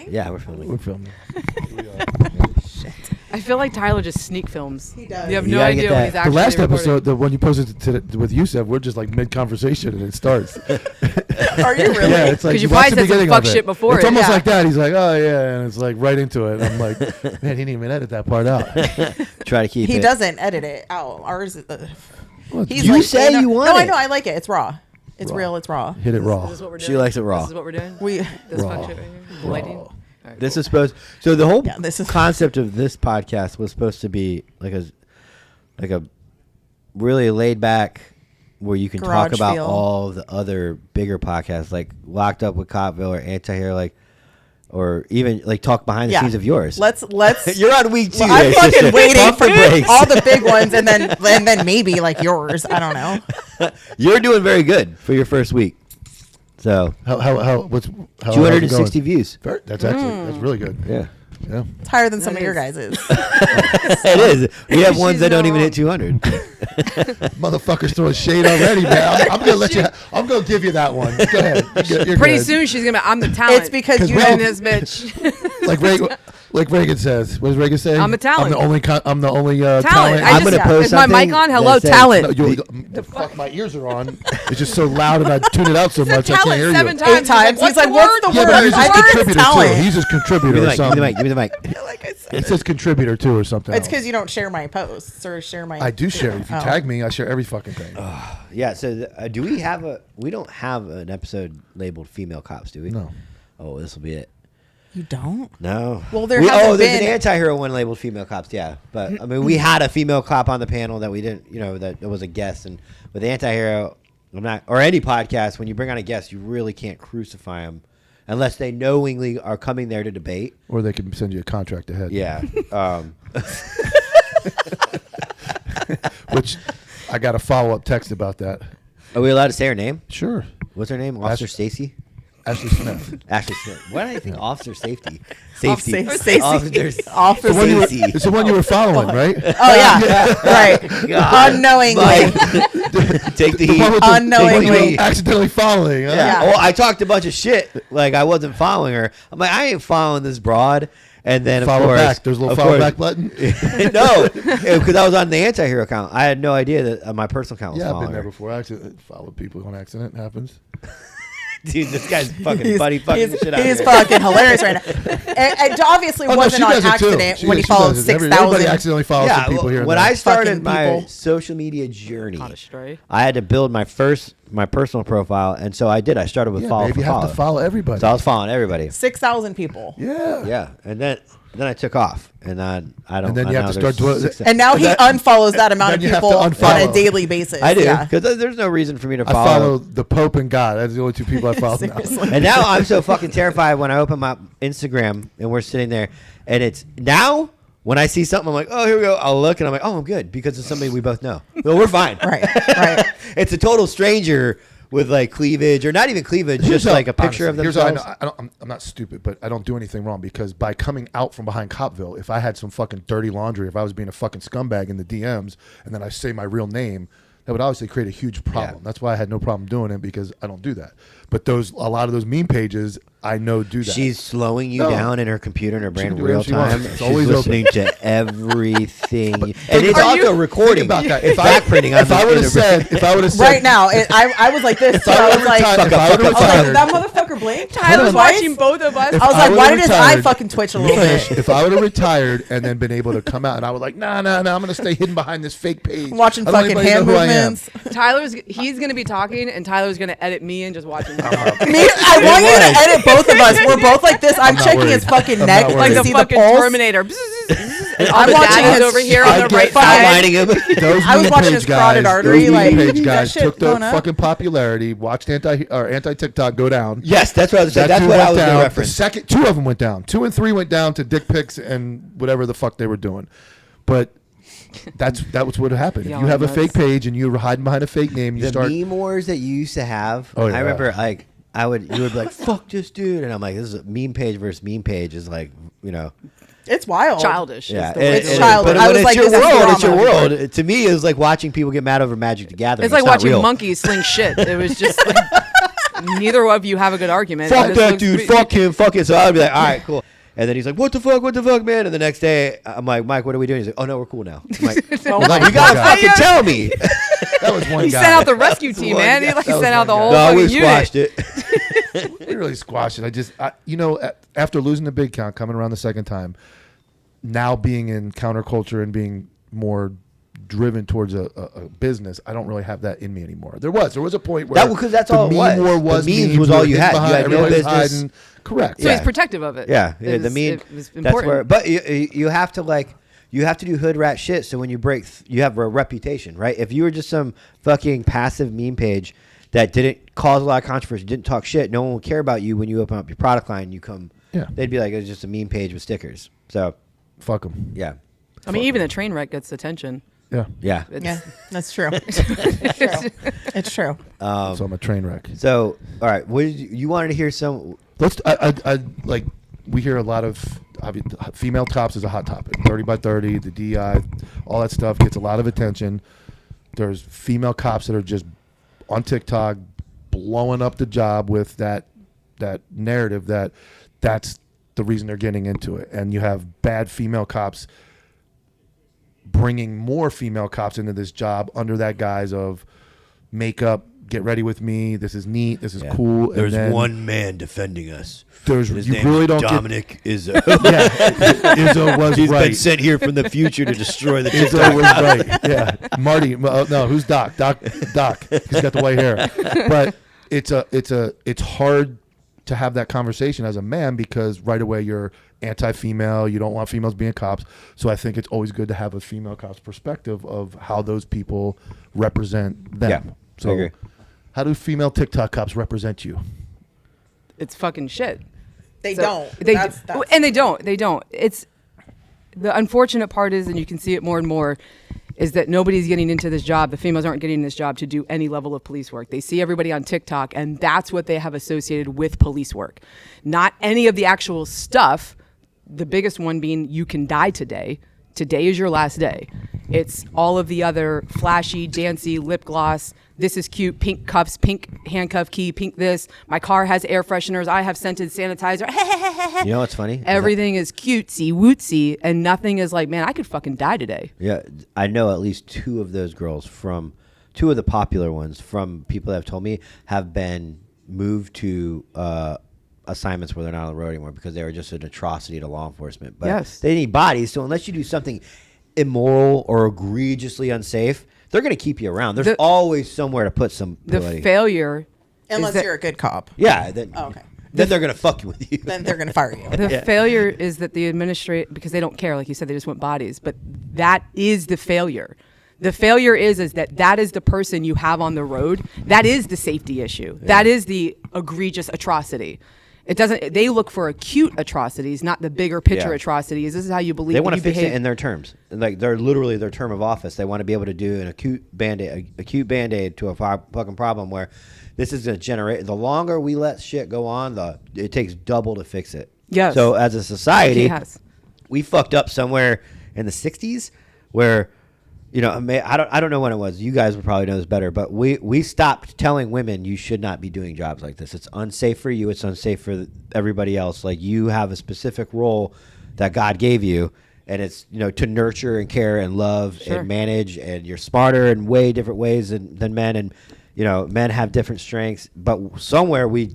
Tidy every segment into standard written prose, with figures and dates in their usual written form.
filming? Yeah, we're filming. We're filming. I feel like Tyler just sneak films. He does. You have You no gotta get idea that. when he's The actually last recording. episode, the one you posted with Yusef, we're just like mid-conversation and it starts. Are you really? Yeah, it's like 'Cause you watch probably the said some beginning fuck of it. shit before It's it, almost yeah. like that. He's like, oh yeah, and it's like right into it. I'm like, man, he didn't even edit that part out. Try to keep He it. doesn't edit it out. Ours is Well, he's You like, say you want No, I it. know. I like it. It's raw. It's Raw. real. It's raw. Hit it raw. Is this what we're doing? She likes it raw. This is what we're doing? We This Raw. fuck shit right here? The lighting? All right, This cool. is supposed. So the whole Yeah, this is- concept of this podcast was supposed to be like a really laid back, where you can talk Garage about feel. all the other bigger podcasts, like Locked Up with Copville or Antihero, like, or even like talk behind the Yeah. scenes of yours. Let's. You're on week 2. Well, I'm there, fucking sister. waiting Pump for the brakes. all the big ones, and then maybe like yours. I don't know. You're doing very good for your first week. So How's it 260 views. going? That's actually that's really good. Yeah, Yeah. It's higher than some That of your is. guys's. it is. We have ones She's that don't not even wrong. hit 200. Motherfuckers throwing shade already, man. I'm gonna let you. I'm gonna give you that one. Go ahead. You're Pretty good. soon she's going to be, I'm the talent. It's because you we in know. this bitch. Like Reagan says. What does Reagan say? I'm a talent. I'm the only talent. Talent. I'm I gonna just, post is my mic something on? Hello, that says- talent. No, the fuck my ears are on. It's just so loud and I tune it out so much I can't talent hear 7 you. times. 8 times. He's like, what's the Yeah, word? but he's I a think it's contributor talent. too. He's a Give contributor me the or mic. Give me the something. mic. Give me the mic. Like I said. It says contributor too or something. It's else. because you don't share my posts or share my. I do share. If you Oh. tag me, I share every fucking thing. Yeah. So do we have we don't have an episode labeled female cops, do we? No. Oh, this will be it. You don't? No. Well, there there's hasn't an been- anti-hero one labeled female cops. Yeah, but I mean, we had a female cop on the panel that we didn't, that was a guest, and with anti-hero, I'm not, or any podcast, when you bring on a guest, you really can't crucify them unless they knowingly are coming there to debate. Or they can send you a contract ahead. Yeah. Which I got a follow-up text about that. Are we allowed to say her name? Sure. What's her name? Officer Stacy? Ashley Smith. Ashley Smith. Why do I think Officer Safety? Officer Safety. Stacey. Officer Officer The one you were- Stacey. It's the one you were following, right? Oh yeah, right. God. Unknowingly. Like, take the The heat. one with Unknowingly. the one you were accidentally following. Huh? Yeah. Well, I talked a bunch of shit. Like, I wasn't following her. I'm like, I ain't following this broad. And then, of Follow course, back. There's a little of follow course- back button. No, because I was on the anti-hero account. I had no idea that my personal account was Yeah, I've following been there her. before. I accidentally followed people on accident. It happens. Dude, this guy's fucking buddy fucking the shit out of He's here. fucking hilarious right now. It obviously Oh, no, wasn't she on does it too. accident when he She followed does it. 6,000. Everybody accidentally follows some Yeah, people here and when there. I started Fucking my people. social media journey, Not astray. I had to build my personal profile, and so I did. I started with Yeah, follow babe, for you have follow. to follow everybody. So I was following everybody. 6,000 people. Yeah. Yeah, and then I took off, and I don't. And then you have now to start there's doing- 6,000. And now he That- unfollows that amount then of you have to people on a unfollow. daily basis. I do Yeah. because there's no reason for me to I follow. follow the Pope and God. That's the only two people I follow now. Seriously. And now I'm so fucking terrified when I open my Instagram and we're sitting there, and it's now when I see something, I'm like, oh, here we go. I'll look and I'm like, oh, I'm good because it's somebody we both know. Well, we're fine. Right, right. It's a total stranger with like cleavage or not even cleavage, just like a picture of Here's how themselves. I know. I'm not stupid, but I don't do anything wrong because by coming out from behind Copville, if I had some fucking dirty laundry, if I was being a fucking scumbag in the DMs, and then I say my real name, that would obviously create a huge problem. Yeah. That's why I had no problem doing it because I don't do that. But a lot of those meme pages, I know do that. She's slowing you No. down in her computer in her brain can do real whatever she wants. time. It's She's always listening to everything, and it's Are also recording. Think about that. If I would have said, Right now, I was like this. If too. I I would was like, have Fuck up, I was like, retired, that motherfucker blinked. Tyler's Twice? watching both of us. If I was I like, would've why did his eye retired- fucking twitch a little bit? if I would have retired and then been able to come out, and I was like, nah, I'm going to stay hidden behind this fake page. Watching I don't want fucking anybody to hand know who I am. movements. He's going to be talking, and Tyler's going to edit me and just watching. Me, I want you to edit both of us. We're both like this. I'm not checking worried. his fucking I'm neck not to Like worried. the see the fucking pulse. Terminator. And all I'm the watching dads his- over here on I the get right Outlining side. him. Those I was meme watching page his carotid guys, artery, those meme like, page that guys shit took the going up. fucking popularity, watched anti TikTok go down. Yes, that's what I was saying. That That's two what I went was going down. to The reference. second, two of them went down. 2 and 3 went down to dick pics and whatever the fuck they were doing. But that was what happened. If Y'all you have are a fake nuts. page and you're hiding behind a fake name, you The start. meme wars that you used to have. Oh, yeah. I remember like you would be like, "Fuck this dude," and I'm like, "This is a meme page versus meme page." Is like, It's wild. Childish. yeah, Is the way It's to do it. childish. But I when was it's like, your this is world, it's your drama. world. To me, it was like watching people get mad over Magic the Gathering. It's like not watching real. monkeys sling shit. It was just like, neither of you have a good argument. Fuck This that looks dude. re- Fuck him. Fuck it. So I'd be like, all right, cool. And then he's like, what the fuck, man? And the next day, I'm like, Mike, what are we doing? He's like, oh, no, we're cool now. I'm like, Oh my you gotta God. fucking tell me. That was one He guy. sent out the rescue team, man. He like That was sent out the one whole guy. No, we fucking unit. squashed it. We really squashed it. After losing the big count, coming around the second time, now being in counterculture and being more driven towards a business, I don't really have that in me anymore. There was a point where Because that's the all it meme was. war was The memes memes was all were you hidden had. You behind, had no everybody was business. hiding. Correct. So Yeah. he's protective of it. Yeah, It the was- mean. it was That's important. where, but you have to you have to do hood rat shit. So when you break, you have a reputation, right? If you were just some fucking passive meme page that didn't cause a lot of controversy, didn't talk shit, no one would care about you when you open up your product line. You come, Yeah. they'd be like, it's just a meme page with stickers. So Fuck them. yeah, I mean, even a train wreck gets attention. Yeah. yeah. It's- Yeah, that's true. It's true. It's true. So I'm a train wreck. So all right, what did you wanted to hear some? Let's. I like. We hear a lot of female cops is a hot topic. 30 by 30, the DI, all that stuff gets a lot of attention. There's female cops that are just on TikTok blowing up the job with that narrative that's the reason they're getting into it. And you have bad female cops bringing more female cops into this job under that guise of makeup. Get ready with me. This is neat. This is cool. And There's then one man defending us. There's His you name really is don't Dominic Izzo. Yeah, Izzo was He's been right. sent here from the future to destroy the Izzo TikTok. was right. Yeah, Marty. No, who's Doc? Doc. He's got the white hair. But it's hard to have that conversation as a man because right away you're anti-female. You don't want females being cops. So I think it's always good to have a female cop's perspective of how those people represent them. Yeah, So I agree. how do female TikTok cops represent you? It's fucking shit. They So don't. They That's- and they don't. They don't. It's the unfortunate part is, and you can see it more and more, is that nobody's getting into this job. The females aren't getting in this job to do any level of police work. They see everybody on TikTok, and that's what they have associated with police work. Not any of the actual stuff. The biggest one being you can die today. Today is your last day. It's all of the other flashy, dancy, lip gloss. This is cute, pink cuffs, pink handcuff key, pink this. My car has air fresheners. I have scented sanitizer. You know what's funny? Everything is cutesy, wootsy, and nothing is like, man, I could fucking die today. Yeah, I know at least two of those girls from two of the popular ones from people that have told me have been moved to assignments where they're not on the road anymore because they were just an atrocity to law enforcement. But Yes. they need bodies, so unless you do something immoral or egregiously unsafe, they're going to keep you around. There's always somewhere to put some. The failure Unless is that, you're a good cop. Yeah. Then, Oh, okay. Then they're going to fuck you with you. Then they're going to fire you. the failure is that the because they don't care, like you said, they just want bodies. But that is the failure. The failure is that is the person you have on the road. That is the safety issue. Yeah. That is the egregious atrocity. It doesn't. They look for acute atrocities, not the bigger picture atrocities. This is how you believe. They want to fix behave. it in their terms. Like they're literally their term of office. They want to be able to do an acute band-aid to a fucking problem where this is going to generate. The longer we let shit go on, it takes double to fix it. Yes. So as a society, Yes. we fucked up somewhere in the 60s where, you know, I don't know when it was. You guys would probably know this better, but we stopped telling women you should not be doing jobs like this. It's unsafe for you. It's unsafe for everybody else. Like you have a specific role that God gave you, and it's, you know, to nurture and care and love and manage, and you're smarter in way different ways than men, and you know, men have different strengths. But somewhere we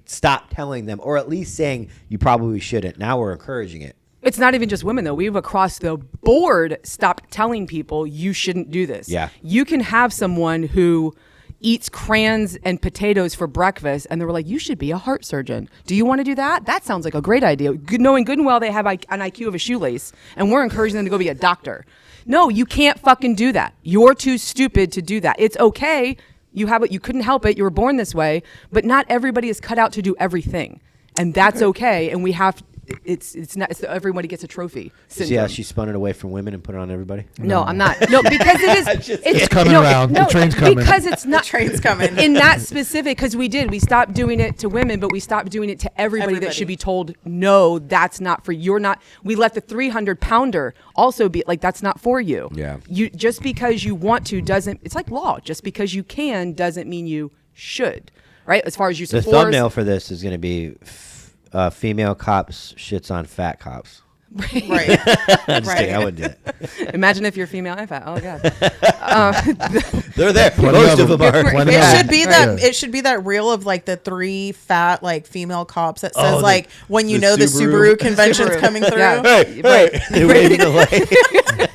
stopped telling them, or at least saying you probably shouldn't. Now we're encouraging it. It's not even just women, though. We've across the board stopped telling people you shouldn't do this. Yeah. You can have someone who eats crayons and potatoes for breakfast, and they were like, you should be a heart surgeon. Do you want to do that? That sounds like a great idea. Knowing good and well they have an IQ of a shoelace, and we're encouraging them to go be a doctor. No, you can't fucking do that. You're too stupid to do that. It's okay. You have it. You couldn't help it. You were born this way. But not everybody is cut out to do everything. And that's okay. And we have... It's not. It's everybody gets a trophy. See how she spun it away from women and put it on everybody? No, I'm not. No, because it is. It's coming around. The train's coming. Because it's not. The train's coming. In that specific, because we stopped doing it to women, but we stopped doing it to everybody that should be told, no, that's not for you. You're not. We let the 300-pounder also be like, that's not for you. Yeah. You just because you want to doesn't. It's like law. Just because you can doesn't mean you should. right? As far as use The of force. thumbnail for this is going to be female cops shits on fat cops. Right. I'm just kidding. I wouldn't do that. Imagine if you're female and fat. Oh God. They're there. Plenty Most of of them them. are. Plenty It of them. should be Yeah. that. It should be that reel of like the 3 fat like female cops that says Oh, like when you the know the Subaru. Subaru convention's Subaru. coming through. Yeah. Hey, Right. hey. They're waving the light.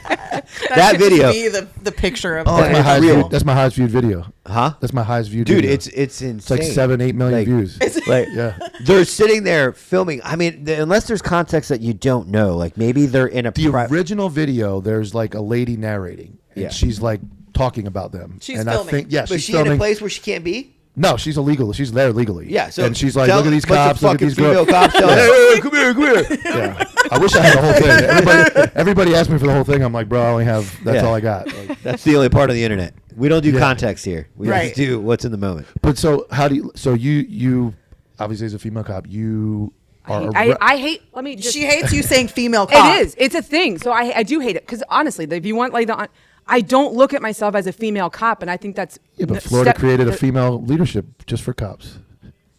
That should just video. be the picture of Oh, That's my it's highest real. viewed, that's my highest viewed video. Huh? That's my highest viewed Dude, video. it's insane. It's like 7-8 million Like- views. Like, Yeah. they're sitting there filming. I mean, unless there's context that you don't know, like maybe they're in a The original video, there's like a lady narrating, and Yeah. she's like talking about them. She's and filming. I think, yeah, But she's she in filming. a place where she can't be? No, she's illegal. She's there legally. Yeah, so and she's like, tell look at these bunch of cops. Look at fucking these female girls. cops telling, hey, come here. Yeah. I wish I had the whole thing. Everybody asked me for the whole thing. I'm like, bro, I only have. That's Yeah. all I got. Like, That's the only part of the internet. We don't do Yeah. context here. We Right. just do what's in the moment. but so how do you? So you obviously as a female cop, you are. I hate. Let me just. She hates you saying female cop. It is. It's a thing. So I do hate it because honestly, if you want like I don't look at myself as a female cop, and I think that's. Yeah, but Florida created a female leadership just for cops,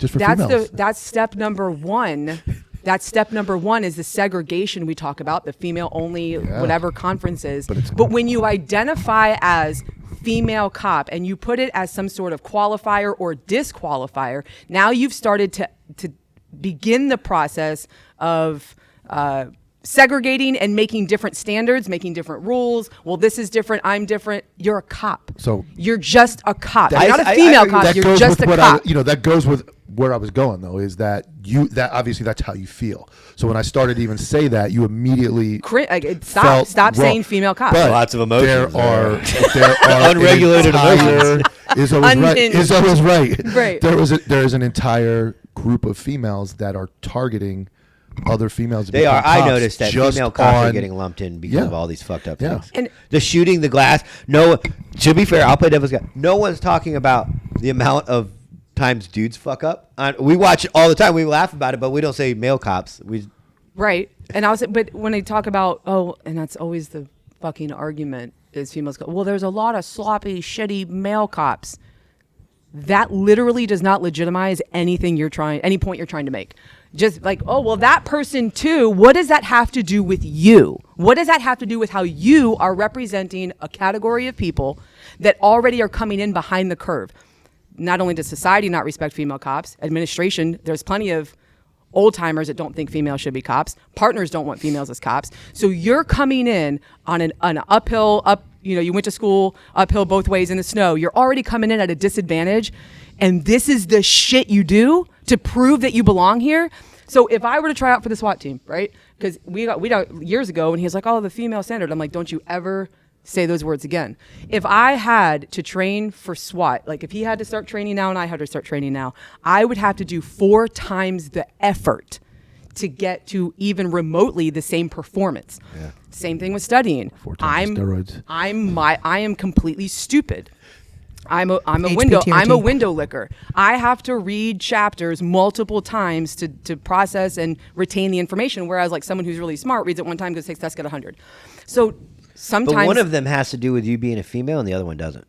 just for females. That's step number one. That's step number one is the segregation we talk about, the female only whatever conferences. But when you identify as female cop and you put it as some sort of qualifier or disqualifier, now you've started to begin the process of segregating and making different standards, making different rules. Well, this is different. I'm different. You're a cop. So you're just a cop. You're not a I female agree. cop. that You're goes just with a what cop. that goes with where I was going though. Is that that obviously that's how you feel. So when I started to even say that, you immediately Stop wrong. saying female cop. But Lots of emotions There are Unregulated emotions. Izzo was right. Unhinged. Izzo was right. Right. There is an entire group of females that are targeting other females. to They become are. I cops noticed that just female cops are on- getting lumped in because Yeah. of all these fucked up Yeah. things. And- The shooting the glass. No, to be fair, I'll play devil's guy. No one's talking about the amount of times dudes fuck up. We watch it all the time. We laugh about it, but we don't say male cops. Right. And but when they talk about, and that's always the fucking argument is females go, well, there's a lot of sloppy, shitty male cops. That literally does not legitimize any point you're trying to make. Just like, oh, well, that person too, what does that have to do with you? What does that have to do with how you are representing a category of people that already are coming in behind the curve? Not only does society not respect female cops, administration, there's plenty of old timers that don't think females should be cops. Partners don't want females as cops. So you're coming in on an uphill, you went to school uphill both ways in the snow. You're already coming in at a disadvantage. And this is the shit you do to prove that you belong here. So if I were to try out for the SWAT team, right? Because we got years ago and he was like, oh, the female standard. I'm like, don't you ever say those words again. If I had to train for SWAT, like if he had to start training now and I had to start training now, I would have to do 4 times the effort to get to even remotely the same performance. Yeah. Same thing with studying. 4 times steroids. I am completely stupid. I'm a HPTRT. window licker. I have to read chapters multiple times to process and retain the information. Whereas like someone who's really smart reads it one time, goes takes test, get 100. So sometimes, But one of them has to do with you being a female, and the other one doesn't.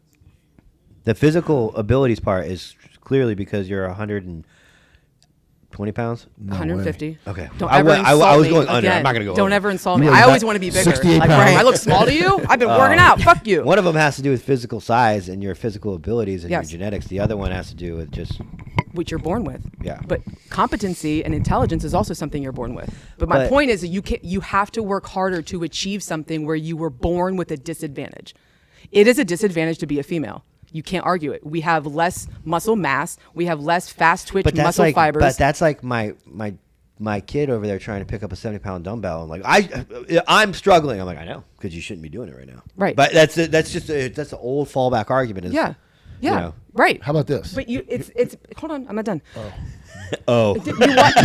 The physical abilities part is clearly because you're 120 pounds. 150. Okay. Don't I ever went- I insult was me going under. I'm again. not gonna go Don't over. ever insult me. You I were always about want to be bigger. 68 Like, pounds. I look small to you. I've been working out. Fuck you. One of them has to do with physical size and your physical abilities and Yes. your genetics. The other one has to do with just What you're born with. Yeah. But competency and intelligence is also something you're born with. But my point is that you have to work harder to achieve something where you were born with a disadvantage. It is a disadvantage to be a female. You can't argue it. We have less muscle mass. We have less fast twitch muscle fibers. But that's like my kid over there trying to pick up a 70-pound dumbbell. I'm like, I'm struggling. I'm like, I know, because you shouldn't be doing it right now. Right. But that's the old fallback argument. Is, yeah. you know. Right. How about this? But it's hold on, I'm not done. Oh.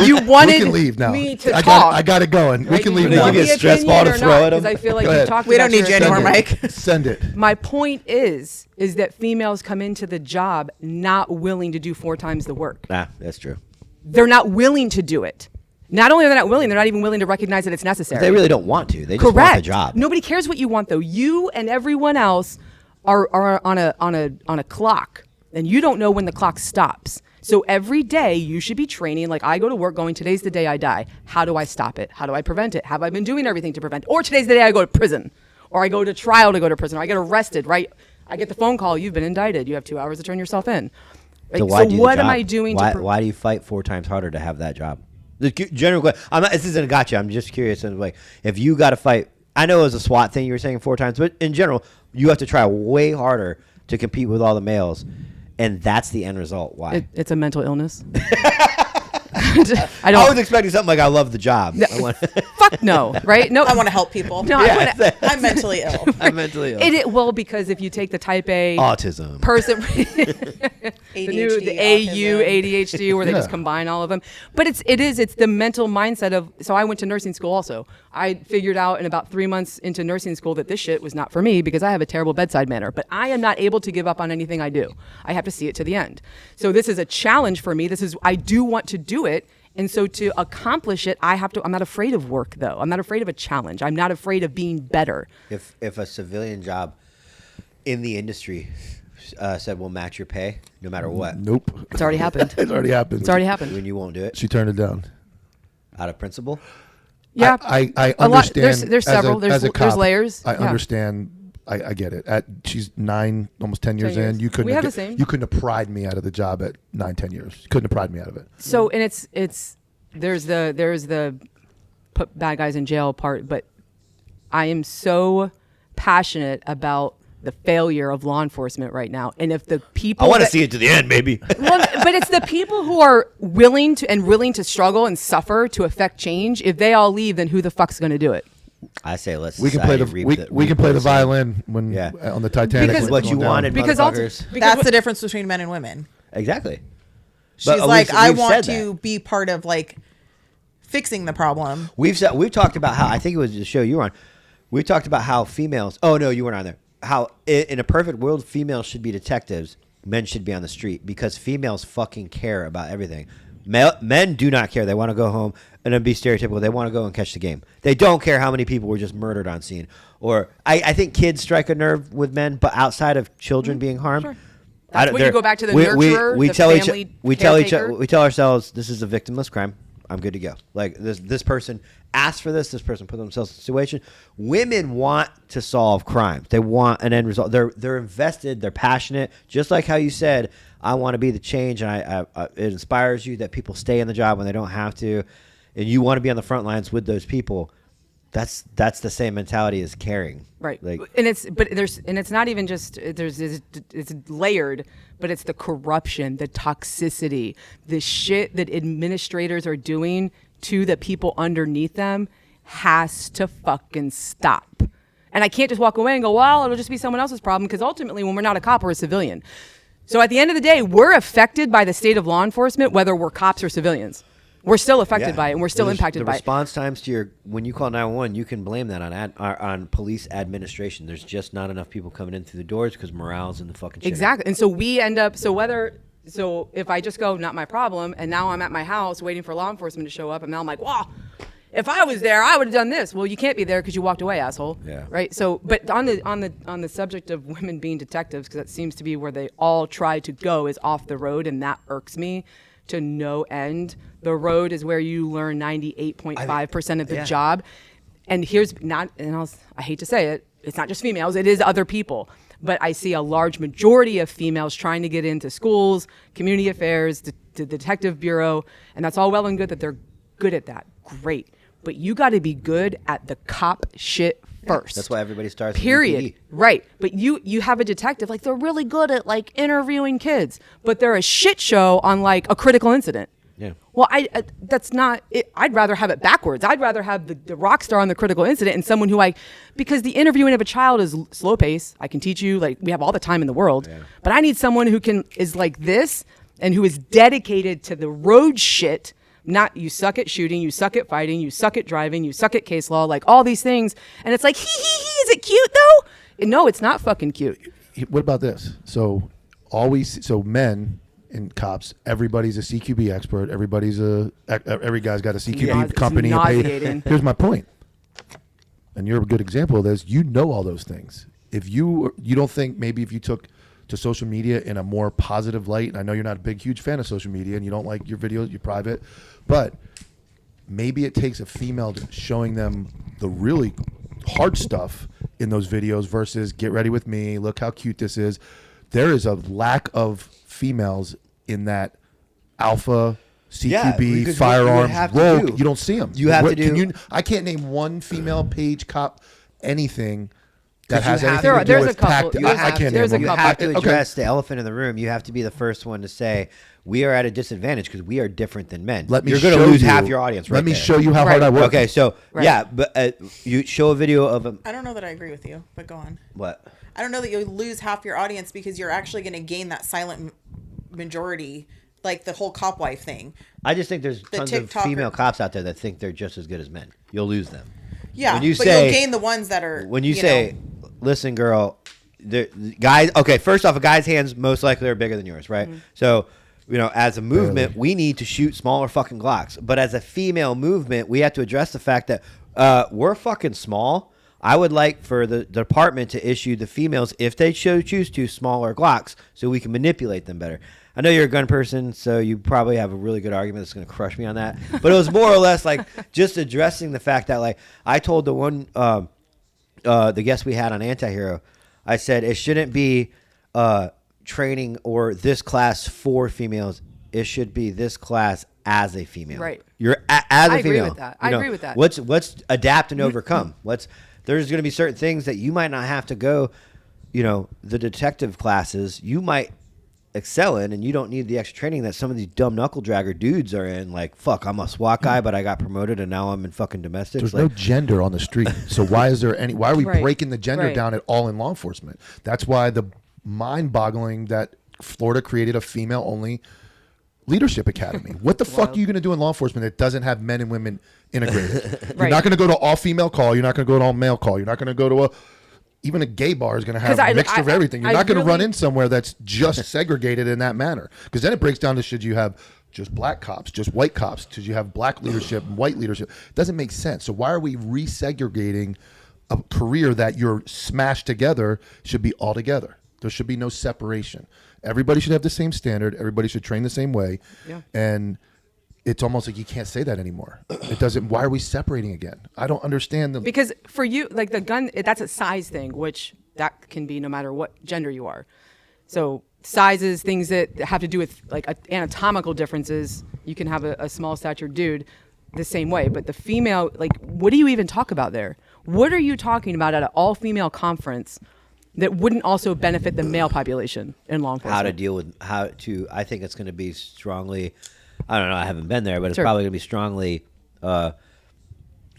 You wanted we can leave now. me to I talk. got it going. We Right? can You leave They now. give you a want the stress ball to opinion or throw not? at 'em? 'Cause I feel like Go you ahead. talked We don't about need you your anymore, opinion. Mike. Send it. My point is that females come into the job not willing to do 4 times the work. Nah, that's true. They're not willing to do it. Not only are they not willing, they're not even willing to recognize that it's necessary. They really don't want to. They just Correct. want the job. Nobody cares what you want, though. You and everyone else are on a clock, and you don't know when the clock stops. So every day you should be training. Like I go to work going, today's the day I die. How do I stop it? How do I prevent it? Have I been doing everything to prevent? Or today's the day I go to prison, or I go to trial to go to prison, or I get arrested, right? I get the phone call, you've been indicted. You have 2 hours to turn yourself in. Right? So why do what the am job? I doing? Why do you fight 4 times harder to have that job? The general question. This isn't a gotcha. I'm just curious. In like, if you got to fight, I know it was a SWAT thing you were saying 4 times, but in general, you have to try way harder to compete with all the males, and that's the end result. Why? It's a mental illness. I was expecting something like I love the job. Fuck no, right? No, I want to help people. No, I'm mentally ill. I'm mentally ill. Well, because if you take the type A autism person, ADHD, the AU, ADHD, where they just combine all of them. But it's the mental mindset of. So I went to nursing school also. I figured out in about 3 months into nursing school that this shit was not for me because I have a terrible bedside manner. But I am not able to give up on anything I do. I have to see it to the end. So this is a challenge for me. I do want to do it. And so to accomplish it, I'm not afraid of work though. I'm not afraid of a challenge. I'm not afraid of being better. If a civilian job in the industry said we'll match your pay no matter what. Nope. It's already happened. It's already happened. It's already happened. When you won't do it. She turned it down. Out of principle? Yeah. I understand. There's several. There's layers. I understand. I get it. She's 9, almost 10 years in. You couldn't. We have the same. You couldn't have pried me out of the job at 9, 10 years. You couldn't have pried me out of it. So and there's the put bad guys in jail part, but I am so passionate about the failure of law enforcement right now. And if the people I want to see it to the end, maybe. Well, but it's the people who are willing to struggle and suffer to affect change. If they all leave, then who the fuck's going to do it? I say let's. We can play the violin when on the Titanic. Because what you wanted, because that's the difference between men and women. Exactly. She's like, I want to be part of like fixing the problem. We've talked about how, I think it was the show you were on. We talked about how females. Oh no, you weren't on there. How in a perfect world, females should be detectives. Men should be on the street because females fucking care about everything. Men do not care. They want to go home and then be stereotypical. They want to go and catch the game. They don't care how many people were just murdered on scene. Or I think kids strike a nerve with men, but outside of children being harmed. Sure. That's when you go back to the nurturer, we the tell family we tell ourselves this is a victimless crime. I'm good to go. Like this person asked for this. This person put themselves in a situation. Women want to solve crimes. They want an end result. They're invested. They're passionate. Just like how you said, I want to be the change, and it inspires you that people stay in the job when they don't have to, and you want to be on the front lines with those people. That's the same mentality as caring, right? Like, and it's not even just it's layered, but it's the corruption, the toxicity, the shit that administrators are doing to the people underneath them has to fucking stop. And I can't just walk away and go, well, it'll just be someone else's problem, because ultimately, when we're not a cop, we're a civilian. So at the end of the day, we're affected by the state of law enforcement, whether we're cops or civilians. We're still affected by it, and we're still impacted by it. The response times to when you call 911, you can blame that on police administration. There's just not enough people coming in through the doors because morale's in the fucking shit. Exactly. And so we end up, so if I just go, not my problem, and now I'm at my house waiting for law enforcement to show up, and now I'm like, wow, if I was there, I would have done this. Well, you can't be there because you walked away, asshole. Yeah. Right. So, but on the subject of women being detectives, because that seems to be where they all try to go, is off the road, and that irks me to no end. The road is where you learn 98.5% of the job. And I hate to say it, it's not just females, it is other people. But I see a large majority of females trying to get into schools, community affairs, the detective bureau, and that's all well and good that they're good at that. Great. But you got to be good at the cop shit first. That's why everybody starts. Period. with Right. But you have a detective, like they're really good at like interviewing kids, but they're a shit show on like a critical incident. Yeah. Well, that's not it. I'd rather have it backwards. I'd rather have the rock star on the critical incident and someone because the interviewing of a child is slow pace. I can teach you, like, we have all the time in the world, but I need someone who is like this and who is dedicated to the road shit. Not you suck at shooting, you suck at fighting, you suck at driving, you suck at case law, like all these things. And it's like, is it cute though? And no, it's not fucking cute. What about this? So men and cops, everybody's a CQB expert. Every guy's got a CQB company. Here's my point. And you're a good example of this. You know all those things. If you don't think maybe if you took to social media in a more positive light. And I know you're not a huge fan of social media and you don't like your videos, you're private, but maybe it takes a female showing them the really hard stuff in those videos versus get ready with me, look how cute this is. There is a lack of females in that alpha CQB firearms rogue. You don't see them. You have to do. I can't name one female page cop anything that has anything to do there's with a couple. tactics. I can't there's name a them. You have to address the elephant in the room. You have to be the first one to say we are at a disadvantage because we are different than men. You're going to lose half your audience. Let me show you how hard I work. Okay, so but you show a video of a. I don't know that I agree with you, but go on. What? I don't know that you'll lose half your audience because you're actually going to gain that silent majority, like the whole cop wife thing. I just think there's tons of female cops out there that think they're just as good as men. You'll lose them. Yeah, but you'll gain the ones that are. When you say, listen, girl, the guys. Okay, first off, a guy's hands most likely are bigger than yours, right? Mm-hmm. So, as a movement, we need to shoot smaller fucking Glocks. But as a female movement, we have to address the fact that we're fucking small. I would like for the department to issue the females, if they choose to, smaller Glocks so we can manipulate them better. I know you're a gun person, so you probably have a really good argument that's going to crush me on that. But it was more or less like just addressing the fact that, like, I told the one, the guest we had on Antihero, I said it shouldn't be training or this class for females. It should be this class as a female. Right. You're as a female. I agree with that. I agree with that. Let's adapt and overcome. There's going to be certain things that you might not have to go, the detective classes you might excel in, and you don't need the extra training that some of these dumb knuckle dragger dudes are in. Like, fuck, I'm a SWAT guy, but I got promoted and now I'm in fucking domestics. There's no gender on the street. So why are we breaking the gender down at all in law enforcement? That's why the mind-boggling that Florida created a female-only leadership academy. What the fuck are you going to do in law enforcement that doesn't have men and women integrated? You're not going to go to all female call. You're not going to go to all male call. You're not going to go to even a gay bar is going to have a mixture of everything. You're not going to run in somewhere that's just segregated in that manner. Because then it breaks down to, should you have just black cops, just white cops? Should you have black leadership and white leadership? It doesn't make sense. So why are we resegregating a career that you're smashed together? Should be all together. There should be no separation. Everybody should have the same standard. Everybody should train the same way. Yeah. And it's almost like you can't say that anymore. It doesn't. Why are we separating again? I don't understand because for you, like the gun, that's a size thing, which that can be no matter what gender you are. So sizes, things that have to do with like anatomical differences. You can have a small stature dude the same way, but the female, like, what do you even talk about there? What are you talking about at an all-female conference that wouldn't also benefit the male population in law enforcement? I think it's going to be strongly, I don't know, I haven't been there, but it's probably going to be strongly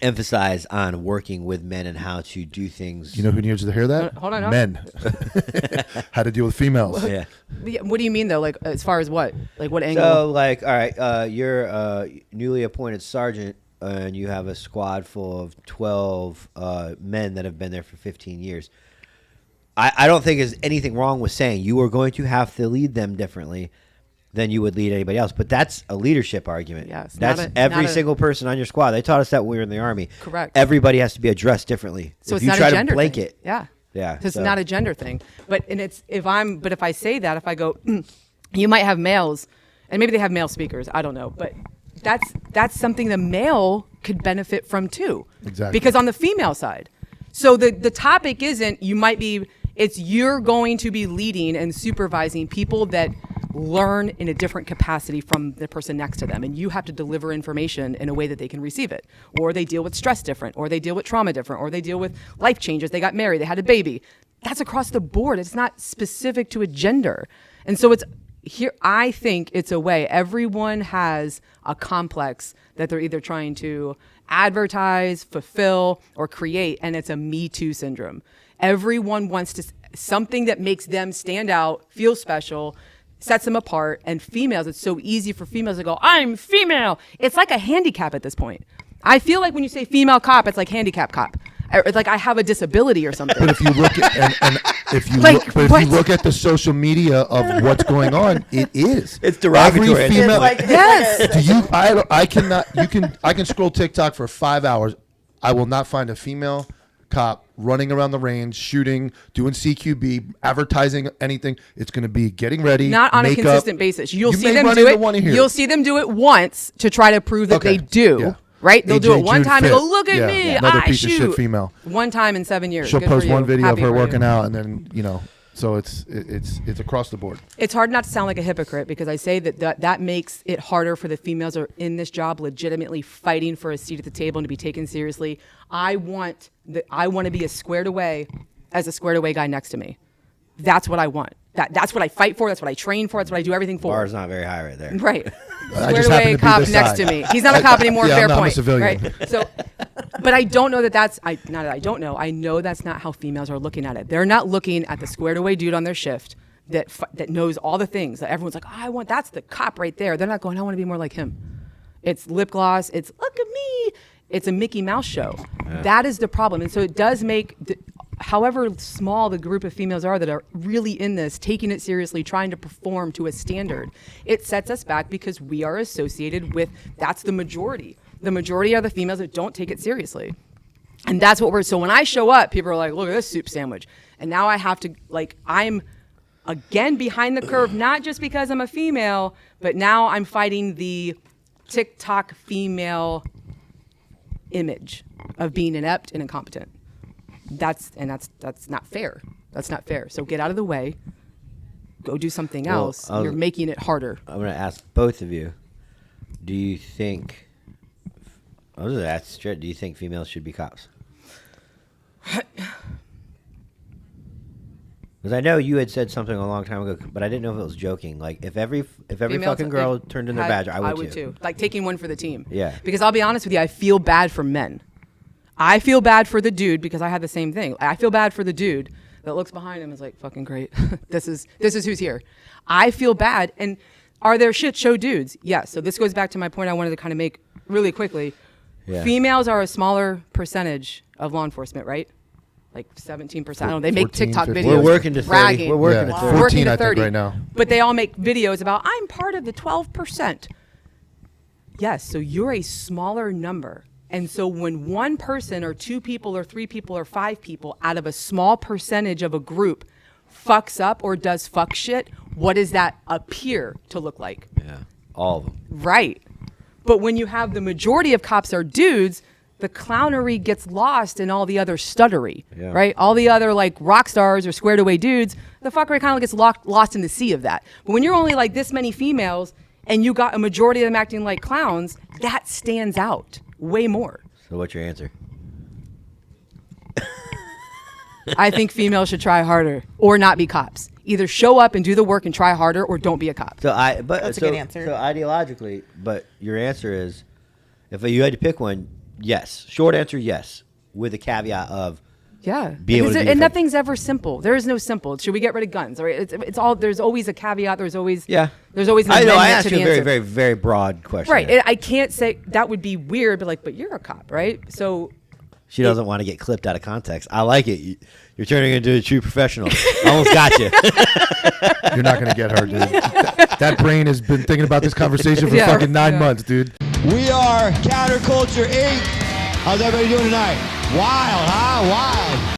emphasized on working with men and how to do things. You know who needs to hear that? Hold on. Men. How to deal with females. Yeah. What do you mean, though? Like, as far as what? Like, what angle? So, like, all right, you're a newly appointed sergeant, and you have a squad full of 12 men that have been there for 15 years. I don't think there's anything wrong with saying you are going to have to lead them differently than you would lead anybody else. But that's a leadership argument. Yeah, that's every single person on your squad. They taught us that when we were in the Army. Correct. Everybody has to be addressed differently. So if it's not a gender thing. Yeah. Yeah. It's not a gender thing. But if I say that, if I go, you might have males, and maybe they have male speakers, I don't know, but that's something the male could benefit from too. Exactly. Because on the female side. So the topic isn't you're going to be leading and supervising people that learn in a different capacity from the person next to them, and you have to deliver information in a way that they can receive it, or they deal with stress different, or they deal with trauma different, or they deal with life changes. They got married, they had a baby. That's across the board. It's not specific to a gender. And so it's here. I think it's a way. Everyone has a complex that they're either trying to advertise, fulfill, or create, and it's a Me Too syndrome. Everyone wants something that makes them stand out, feel special, sets them apart. And females, it's so easy for females to go, I'm female. It's like a handicap at this point. I feel like when you say female cop, it's like handicap cop. It's like I have a disability or something. But if you look at if you look at the social media of what's going on, it is. It's derogatory. Every female, yes. I can scroll TikTok for 5 hours. I will not find a female cop running around the range, shooting, doing CQB, advertising, anything. It's going to be getting ready. Not on makeup. a consistent basis. You'll You see may them run do into it. one here. You'll see them do it once to try to prove that Okay. they do. Yeah. Right? They'll do AJ it one June time and Fit. go, look at Yeah. me. Another I piece shoot. of shit female. One time in 7 years. She'll Good for post you. one video Happy of her for you. working out, and then so it's across the board. It's hard not to sound like a hypocrite because I say that makes it harder for the females who are in this job legitimately fighting for a seat at the table and to be taken seriously. I want to be as squared away as a squared away guy next to me. That's what I want. That's what I fight for. That's what I train for. That's what I do everything for. Bar's not very high right there. Right. I Squared just happen away to be cop this next side. to me. He's not a cop anymore. Yeah, Fair I'm not a point. civilian. Right. So, but I don't know that that's. Not that I don't know. I know that's not how females are looking at it. They're not looking at the squared away dude on their shift that knows all the things that everyone's like, that's the cop right there. They're not going, I want to be more like him. It's lip gloss. It's look at me. It's a Mickey Mouse show. Yeah. That is the problem. And so it does make, however small the group of females are that are really in this, taking it seriously, trying to perform to a standard, it sets us back because we are associated with, that's the majority. The majority are the females that don't take it seriously. And that's what so when I show up, people are like, look at this soup sandwich. And now I have to, I'm again behind the curve, not just because I'm a female, but now I'm fighting the TikTok female image of being inept and incompetent. That's not fair. That's not fair. So get out of the way. Go do something else. You're making it harder. I'm going to ask both of you. Do you think? I was going to ask straight. Do you think females should be cops? Because I know you had said something a long time ago, but I didn't know if it was joking. Like if every Females, fucking girl turned in their badge, I would too. Like taking one for the team. Yeah. Because I'll be honest with you, I feel bad for men. I feel bad for the dude because I had the same thing. I feel bad for the dude that looks behind him and is like, fucking great. This is who's here. I feel bad. And are there shit show dudes? Yes. So this goes back to my point I wanted to kind of make really quickly. Yeah. Females are a smaller percentage of law enforcement, right? Like 17%. I don't know. They make 14, TikTok 15. videos. We're working to 30. bragging. We're working to 30. 14, to I 30. think, right now. But they all make videos about, I'm part of the 12%. Yes, so you're a smaller number. And so when one person or two people or three people or five people out of a small percentage of a group fucks up or does fuck shit, what does that appear to look like? Yeah, all of them. Right. But when you have the majority of cops are dudes, the clownery gets lost in all the other stuttery, right? All the other like rock stars or squared away dudes, the fuckery kind of gets lost in the sea of that. But when you're only like this many females and you got a majority of them acting like clowns, that stands out way more. So what's your answer? I think females should try harder or not be cops. Either show up and do the work and try harder or don't be a cop. That's a good answer. So ideologically, but your answer is, if you had to pick one, yes. Short answer, yes, with a caveat of be able to do and nothing's ever simple. There is no simple. Should we get rid of guns? Right? It's all. There's always a caveat. There's always an amendment I know. I asked to you the a very, answer. very, very broad question. Right. I can't say that would be weird, but you're a cop, right? So she doesn't want to get clipped out of context. I like it. You're turning into a true professional. I almost got you. You're not gonna get her, dude. That brain has been thinking about this conversation for fucking 9 months, dude. We are Counterculture 8. How's everybody doing tonight? Wild, huh? Wild.